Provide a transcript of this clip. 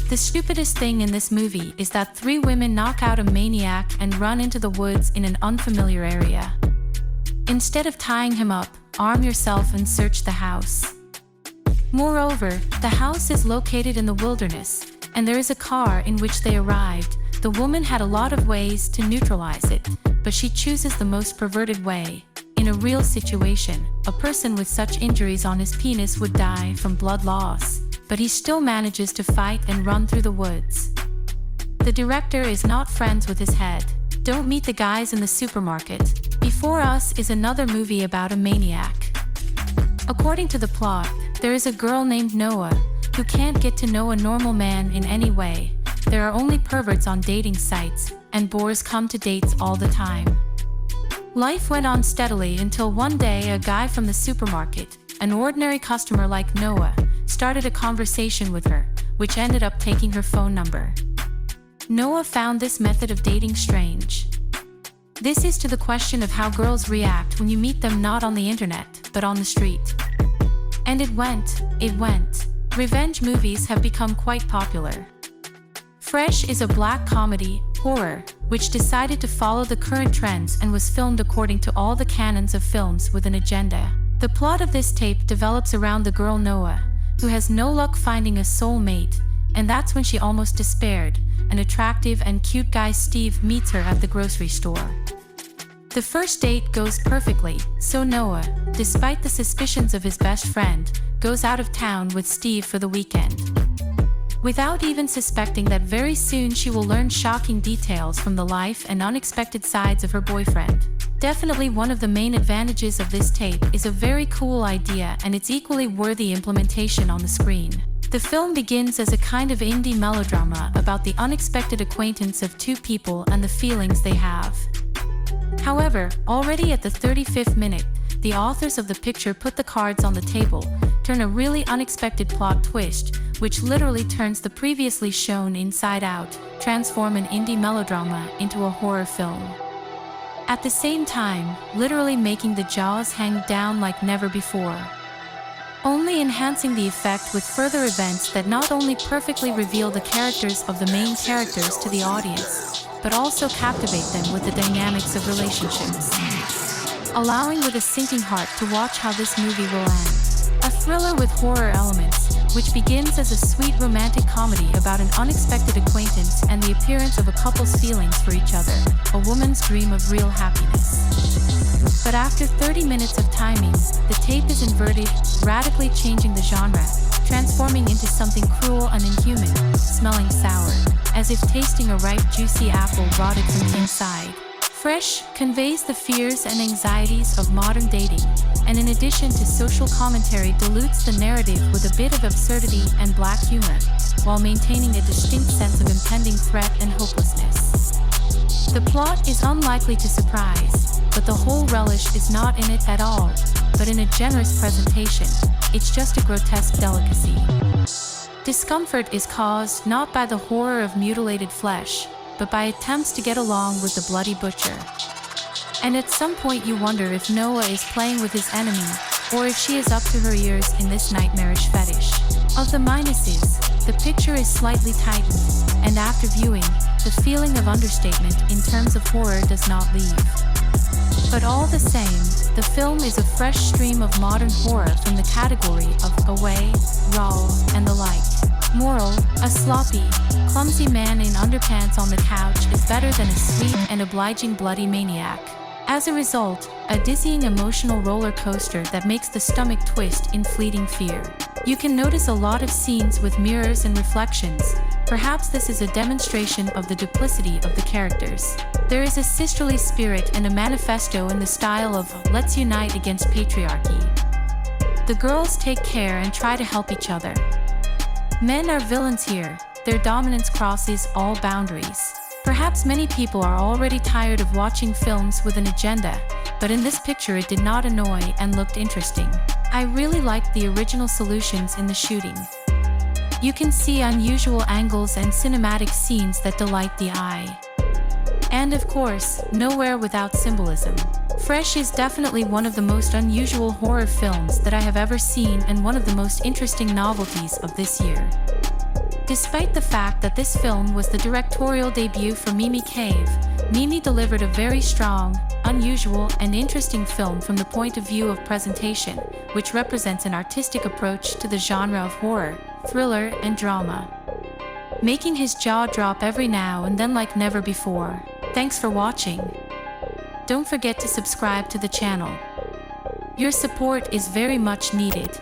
The stupidest thing in this movie is that 3 women knock out a maniac and run into the woods in an unfamiliar area. Instead of tying him up, arm yourself and search the house. Moreover, the house is located in the wilderness, and there is a car in which they arrived. The woman had a lot of ways to neutralize it, but she chooses the most perverted way. In a real situation, a person with such injuries on his penis would die from blood loss, but he still manages to fight and run through the woods. The director is not friends with his head. Don't meet the guys in the supermarket. Before Us is another movie about a maniac. According to the plot, there is a girl named Noah who can't get to know a normal man in any way. There are only perverts on dating sites, and bores come to dates all the time. Life went on steadily until one day a guy from the supermarket, an ordinary customer like Noah, started a conversation with her, which ended up taking her phone number. Noah found this method of dating strange. This is to the question of how girls react when you meet them not on the internet, but on the street. And it went. Revenge movies have become quite popular. Fresh is a black comedy, horror, which decided to follow the current trends and was filmed according to all the canons of films with an agenda. The plot of this tape develops around the girl Noah, who has no luck finding a soulmate, and that's when she almost despaired. An attractive and cute guy Steve meets her at the grocery store. The first date goes perfectly, so Noah, despite the suspicions of his best friend, goes out of town with Steve for the weekend. Without even suspecting that very soon she will learn shocking details from the life and unexpected sides of her boyfriend. Definitely one of the main advantages of this tape is a very cool idea, and its equally worthy implementation on the screen. The film begins as a kind of indie melodrama about the unexpected acquaintance of 2 people and the feelings they have. However, already at the 35th minute, the authors of the picture put the cards on the table, turn a really unexpected plot twist, which literally turns the previously shown Inside Out, transform an indie melodrama into a horror film. At the same time, literally making the jaws hang down like never before. Only enhancing the effect with further events that not only perfectly reveal the characters of the main characters to the audience, but also captivate them with the dynamics of relationships. Allowing with a sinking heart to watch how this movie will end. A thriller with horror elements, which begins as a sweet romantic comedy about an unexpected acquaintance and the appearance of a couple's feelings for each other, a woman's dream of real happiness. But after 30 minutes of timing, the tape is inverted, radically changing the genre, transforming into something cruel and inhuman, smelling sour, as if tasting a ripe, juicy apple rotted from the inside. Fresh conveys the fears and anxieties of modern dating, and in addition to social commentary dilutes the narrative with a bit of absurdity and black humor, while maintaining a distinct sense of impending threat and hopelessness. The plot is unlikely to surprise, but the whole relish is not in it at all, but in a generous presentation. It's just a grotesque delicacy. Discomfort is caused not by the horror of mutilated flesh, but by attempts to get along with the bloody butcher. And at some point you wonder if Noah is playing with his enemy, or if she is up to her ears in this nightmarish fetish. Of the minuses, the picture is slightly tightened, and after viewing, the feeling of understatement in terms of horror does not leave. But all the same, the film is a fresh stream of modern horror from the category of Away, Raw, and the like. Moral: a sloppy, clumsy man in underpants on the couch is better than a sweet and obliging bloody maniac. As a result, a dizzying emotional roller coaster that makes the stomach twist in fleeting fear. You can notice a lot of scenes with mirrors and reflections. Perhaps this is a demonstration of the duplicity of the characters. There is a sisterly spirit and a manifesto in the style of "Let's unite against patriarchy." The girls take care and try to help each other. Men are villains here, their dominance crosses all boundaries. Perhaps many people are already tired of watching films with an agenda, but in this picture it did not annoy and looked interesting. I really liked the original solutions in the shooting. You can see unusual angles and cinematic scenes that delight the eye. And of course, nowhere without symbolism. Fresh is definitely one of the most unusual horror films that I have ever seen and one of the most interesting novelties of this year. Despite the fact that this film was the directorial debut for Mimi Cave, Mimi delivered a very strong, unusual, and interesting film from the point of view of presentation, which represents an artistic approach to the genre of horror, thriller, and drama, making his jaw drop every now and then like never before. Thanks for watching. Don't forget to subscribe to the channel. Your support is very much needed.